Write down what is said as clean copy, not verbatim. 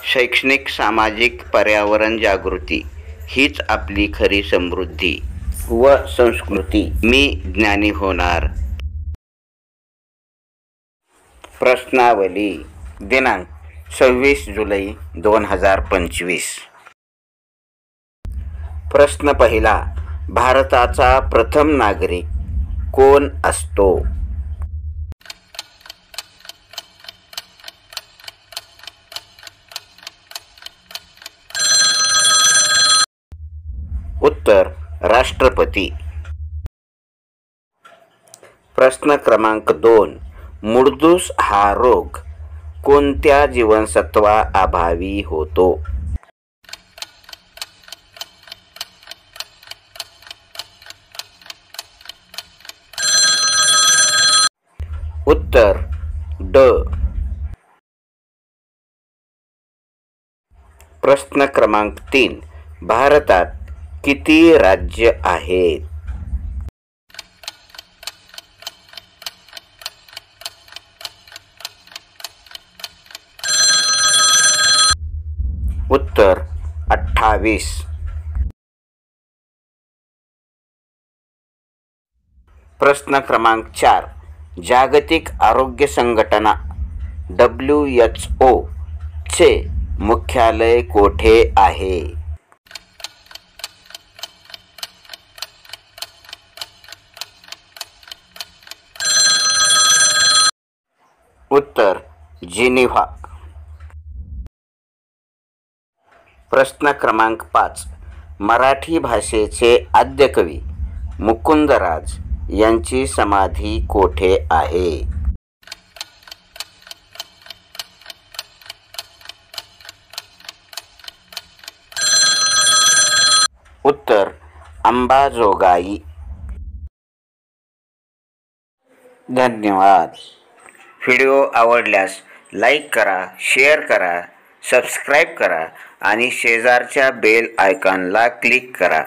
शैक्षणिक, सामाजिक, पर्यावरण जागृती हीच आपली खरी समृद्धी व संस्कृती. मी ज्ञानी होणार. प्रश्नावली दिनांक 26 जुलै 2025. प्रश्न पहिला. भारताचा प्रथम नागरिक कोण असतो? उत्तर राष्ट्रपती. प्रश्न क्रमांक 2. मुळदूस हा रोग कोणत्या जीवनसत्वाअभावी होतो? उत्तर ड. प्रश्न क्रमांक 3. भारतात किती राज्य आहेत? उत्तर 28. प्रश्न क्रमांक 4. जागतिक आरोग्य संघटना WHO चे मुख्यालय कोठे आहे? उत्तर जिनिव्हा. प्रश्न क्रमांक 5. मराठी भाषेचे आद्यकवी मुकुंदराज यांची समाधी कोठे आहे? उत्तर अंबाजोगाई. धन्यवाद. व्हिडिओ आवडल्यास लाईक करा, शेअर करा, सबस्क्राईब करा आणि शेजारच्या बेल आयकॉनला क्लिक करा.